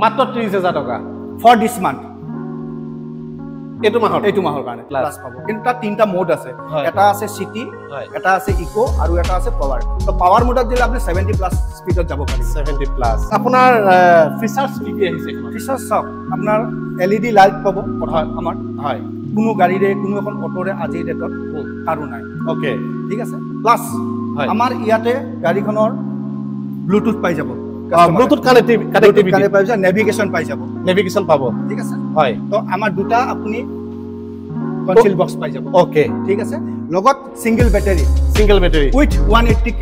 মাত্ৰ 30,000 টকা for this month এইটো মাহৰ কাৰণে প্লাস পাব কিন্তু তাত তিনটা মোড আছে এটা আছে সিটি এটা আছে ইকো আৰু এটা আছে পাৱাৰ তো পাৱাৰ মোডত দিলে আপুনি 70 প্লাস স্পিডত যাব পাৰিব 70 প্লাস আপোনাৰ ফিচাৰ্স কি কি আহিছে ফিচাৰ্স সব আপোনাৰ এলইডি লাইট পাব কথা আমাৰ হয় কোনো গাড়ীৰে কোনো এখন অটোৰে আজি ডেটত কাৰো নাই ওকে ঠিক আছে প্লাস আমাৰ ইয়াতে গাড়ীখনৰ ব্লুটুথ পাই যাব ব্লুটুথ কানেক্টিভিটি পাই যাব নেভিগেশন পাব ঠিক আছে হয় তো আমাৰ দুটা আপুনি কনসোল বক্স পাই যাব ওকে ঠিক আছে লগত single battery with 180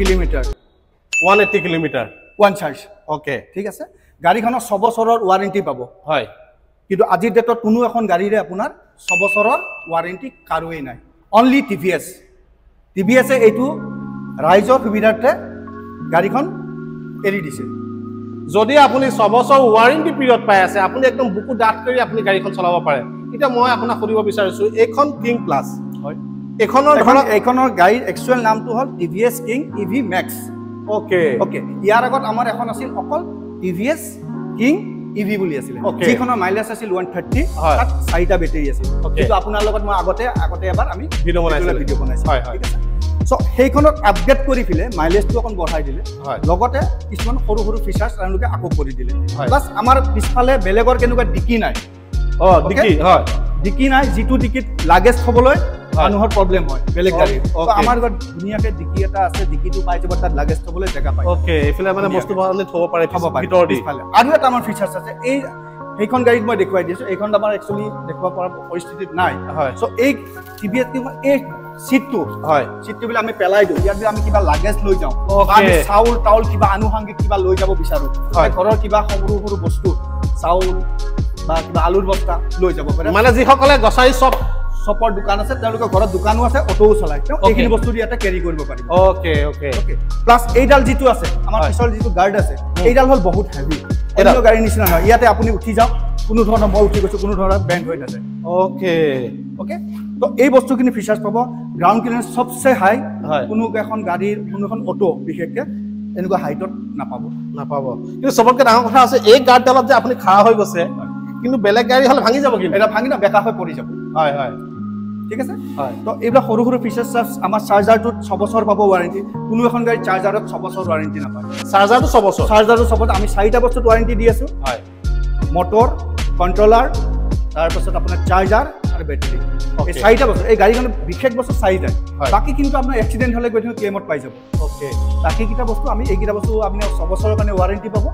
kilometre one charge okay ঠিক আছে গাড়ীখনৰ 6 বছৰৰ ওয়াৰেন্টি পাব হয় কিন্তু আজিৰ ডেটত কোনো এখন গাড়ীৰে আপোনাৰ 6 বছৰৰ ওয়াৰেন্টি কাৰোই নাই অনলি টিভিএস এইটো ৰাইজৰ সুবিধাৰ্থে গাড়ীখন এৰি দিছে যদি আপুনি 6 বছৰ ওয়াৰেন্টি পিৰিয়ড পাই আছে আপুনি একদম বুকু ডাট কৰি আপুনি গাড়ীখন চলাব পাৰে এটা মই আপোনাক সুধিব বিচাৰিছো এইখন কিং প্লাস হয় এইখনৰ গাড়ীৰ একচুৱেল নামটো হ'ল TVS king EV max okay ইয়াৰ আগত আমাৰ এখন আছিল অকল টিভিএস কিং ইভি বুলি আছিল যিখনৰ মাইলেজ আছিল 130 তাত 4টা বেটাৰি আছিল কিন্তু আপোনাৰ লগত মই আগতে এবাৰ আমি ভিডিঅ' বনাইছো হয় সো সেইখনত আপডেট কৰি ফিলে মাইলেজটো অকন বঢ়াই দিলে লগতে কিছুমান সৰু সৰু ফিচাৰ্স তেওঁলোকে আকো কৰি দিলে প্লাস আমাৰ পিছফালে বেলেগৰ কেনেকুৱা ডিকি নাই ডিকি নাই যিটো ডিকিত লাগেজ থবলৈ মানুহৰ প্ৰবলেম হয় বেলেগ গাড়ী আমাৰ ঘৰত ধুনিয়াকে ডিকি এটা আছে ডিকিটো পাই যাব তাত লাগেজ থবলৈ জায়গা পায় ওকে এফালে মানে বস্তু বাহানি থব পাৰে ভিতৰ দি আৰু এটা আমাৰ ফিচাৰ্স আছে এই এইখন গাড়ীত মই দেখুৱাই দিছো এইখন আমাৰ একচুয়ালি দেখুৱা পৰা পৰিস্থিতিত নাই সো এই টিভিএস কি এই সিটটো বুলি আমি পেলাই দিও ইয়াত আমি কিবা লাগেজ লৈ যাও আমি চাউল কিবা আনুষঙ্গিক কিবা লৈ যাব বিচাৰো ঘৰৰ কিবা সৰু সৰু বস্তু চাউল বা কিবা আলুৰ বস্তা লৈ যাব পাৰে মানে যিসকলে গছাই শপৰ দোকান আছে তেওঁলোকৰ ঘৰত দোকানো আছে অটোও চলাই এইখিনি বস্তু ইয়াতে ক্যাৰি কৰিব পাৰিব ওকে প্লাস এইডাল যিটো আছে আমাৰ পিছৰ যিটো গাৰ্ড আছে এইডাল হল বহুত হেভি অন্য গাড়ী নিচিনা নহয় ইয়াতে আপুনি উঠি যাওক কোনো ধৰণৰ মই উঠি গৈছো কোনো ধৰণৰ বেণ্ড হৈ নাযায় ওকে তো এই বস্তুখিনি ফিচাৰ্স পাব গ্ৰাউন্ড ক্লিয়াৰেন্স সবচে হাই কোনো এখন গাড়ীৰ কোনো এখন অটো বিশেষকে এনেকুৱা হাইটত নাপাব কিন্তু সবতকৈ ডাঙৰ কথা আছে এই গাৰ্ডডালত যে আপুনি খাৰা হৈ গৈছে কিন্তু বেলেগ গাড়ী হলে ভাঙি যাব কিন্তু এটা ভাঙি না বেকা হৈ পৰি যাব হয় ঠিক আছে তো এইবিলাক সৰু সৰু ফিচাৰ্স আমাৰ চাৰ্জাৰটো 6 বছৰ পাব ওয়াৰেন্টি কোনো এখন গাড়ী চাৰ্জাৰত 6 বছৰ ওয়াৰেন্টি নাপায় চাৰ্জাৰটো 6 বছৰ আমি 4টা বছৰ ওয়াৰেন্টি দি আছো মোটৰ কন্ট্ৰোলাৰ তাৰ পাছত আপোনাৰ চাৰ্জাৰ আৰু বেটাৰি এই 4টা বছৰ এই গাড়ীখনৰ বিশেষ বছৰ 4টা বাকি কিন্তু আপোনাৰ এক্সিডেন্ট হলে গৈ ক্লেমত পাই যাব বাকি কিটা বস্তু আমি এইকিটা বস্তু আপুনি 6 বছৰৰ কাৰণে ওয়াৰেন্টি পাব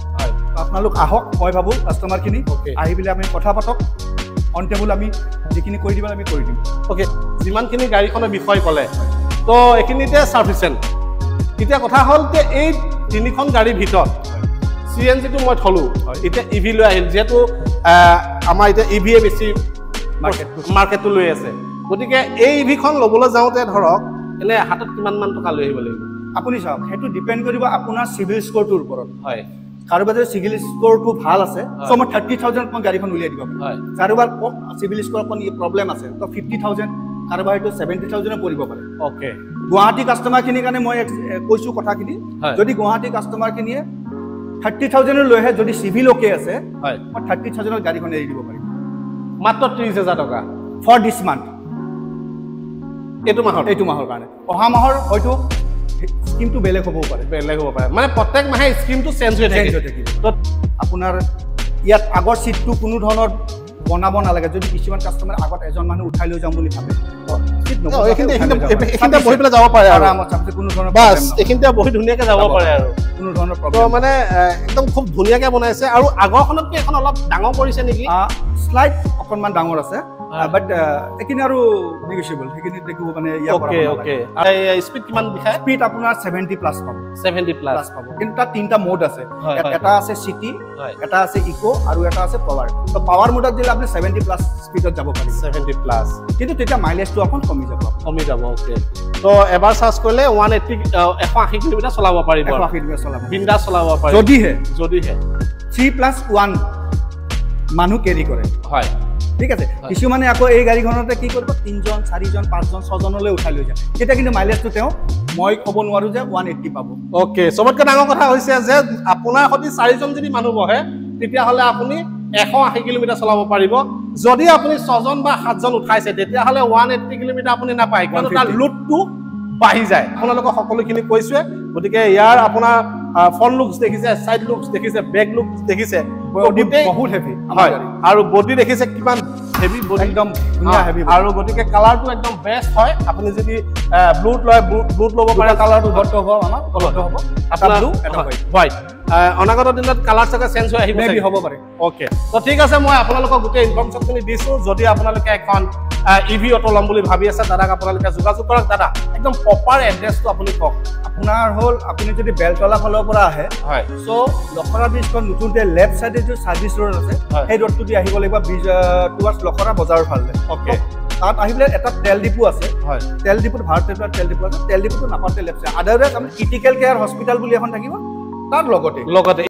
আপোনালোক আহক মই ভাবো কাস্টমাৰ খিনি আহি বিলে আমি কথা পাতক অন টেবুল আমি যিখিনি কৰি দিম আমি কৰি দিম ওকে যিমানখিনি গাড়ীখনৰ বিষয় ক'লে তো এখিনিতে সাৰ্ভিসেল এতিয়া কথা হ'ল যে এই তিনিখন গাড়ীৰ ভিতৰত সিএনজি টো মই থলো এতিয়া ইভি লৈ আহিল যেটো আমাৰ এতিয়া ইভিয়ে বেছি মাৰ্কেটটো লৈ আছে গতিকে এই ইভিখন লবলৈ যাওঁতে ধৰক এনে হাতত কিমান মান টকা লৈ আহিব লাগিব আপুনি চাওক হেতু ডিপেন্ড কৰিব আপোনাৰ সিভিল স্কোৰটোৰ ওপৰত কাৰোবাৰ সিভিল স্কোৰটো ভাল আছে সো মই 30000 মই গাড়ীখন উলিয়াই দিব কাৰোবাৰ সিভিল স্কোৰ কোন প্ৰবলেম আছে তো 50000 কাৰোবাৰ তো 70000 পৰিব পাৰে ওকে গুৱাহাটী কাস্টমাৰ খিনি কাৰণে মই কৈছো কথাখিনি যদি গুৱাহাটী কাস্টমাৰ খিনিয়ে 30000 লৈ হে যদি সিভিল ওকে আছে মই 30000 গাড়ীখন এৰি দিব পাৰিম মাত্ৰ 30000 টকা ফৰ দিস মান্থ এইটো মাহৰ কাৰণে অহা মাহৰ হয়তো স্কিমটো বেলেগ হ'ব পাৰে মানে প্ৰত্যেক মাহে স্কিমটো চেঞ্জ হৈ থাকে তো আপোনাৰ ইয়াত আগৰ সিটটো কোনো ধৰণৰ বনাব নালাগে যদি কিছুমান কাস্টমাৰ আগত এজন মানুহ উঠাই লৈ যাম বুলি ভাবে সিট নব এখিনতে বহি পেলাই যাব পাৰে আৰু আমাৰ চাপতে কোনো ধৰণৰ বাস এখিনতে বহি ধুনিয়াকে যাব পাৰে আৰু কোনো ধৰণৰ প্ৰবলেম তো মানে একদম খুব ধুনিয়াকে বনাইছে আৰু আগৰখনতকৈ এখন অলপ ডাঙৰ কৰিছে নেকি স্লাইড অকনমান ডাঙৰ আছে but একিনি আৰু নেগোশিয়েবল হেকিনি দেখো মানে ইয়া কৰা ওকে স্পিড কিমান দেখায় স্পিড আপোনাৰ 70 প্লাস পাব 70 প্লাস পাব কিন্তু তাত তিনটা মোড আছে এটা আছে সিটি এটা আছে ইকো আৰু এটা আছে পাৱাৰ তো পাৱাৰ মোডত দিলে আপুনি 70 প্লাস স্পিডত যাব পাৰিব 70 প্লাস কিন্তু তেতিয়া মাইলেজটো অকন কমি যাব ওকে তো এবাৰ চাৰ্জ কৰিলে 180 কিলোমিটাৰ চলাব পাৰিব 180 কিলোমিটাৰ চলাব বিন্দাস চলাব পাৰিব যদিহে 3+1 মানুহ কেৰি কৰে হয় ঠিক আছে কিছুমানে আকৌ এই গাড়ীখনতে কি কৰিব 3 জন 4 জন 5 জন 6 জনলৈ উঠাই লৈ যায় তেতিয়া কিন্তু মাইলেজটো তেওঁ মই ক'ব নোৱাৰো যে 180 পাব ওকে সবতকৈ ডাঙৰ কথা হৈছে যে আপোনাৰ হতি 4 জন যদি মানুহ বহে তেতিয়াহ'লে আপুনি 180 কিলোমিটাৰ চলাব পাৰিব যদি আপুনি 6জন বা 7জন উঠাইছে তেতিয়াহ'লে 180 কিলোমিটাৰ আপুনি নাপায় কাৰণ তাৰ লোডটো বাঢ়ি যায় আপোনালোকক সকলোখিনি কৈছোৱে গতিকে ইয়াৰ আপোনাৰ ফ্ৰন্ট লুকছ দেখিছে সাইড লুকছ দেখিছে বেক লুকছ দেখিছে বডি বহুত হেভি হয় আৰু বডি দেখিছে কিমান হেভি বডি একদম ধুনীয়া হেভি আৰু গতিকে কালাৰটো একদম বেষ্ট হয় আপুনি যদি ব্লুট লয় ব্লুট ল'ব পাৰে কালাৰটো ঘৰত হ'ব আমাৰ তলত হ'ব এটা ব্লু এটা হোৱাইট অনাগত দিনত কালাৰ চাগে চেঞ্জ হৈ আহিব মেবি হ'ব পাৰে ওকে তো ঠিক আছে মই আপোনালোকক গোটেই ইনফৰমেশ্যনখিনি দিছো যদি আপোনালোকে এখন ইভি অটো ল'ম বুলি ভাবি আছে দাদাক আপোনালোকে যোগাযোগ কৰক দাদা একদম প্ৰপাৰ এড্ৰেছটো আপুনি কওক আপোনাৰ হ'ল আপুনি যদি বেলতলা ফালৰ পৰা আহে হয় সো লখৰা ব্ৰিজখন নতুনতে লেফট সাইডে যে সাৰ্ভিস ৰোড আছে সেই ৰোডটো দি আহিব লাগিব টুৱাৰ্ডছ লখৰা বজাৰৰ ফালে ওকে তাত আহিলে এটা তেল ডিপু আছে হয় তেল ডিপুত ভাৰতীয় তেল ডিপু আছে তেল ডিপুটো নাপাতে লেফট সাইড আদাৰৱাইজ আমি ক্ৰিটিকেল কেয়াৰ হস্পিটেল বুলি এখন থাকিব তাৰ লগতে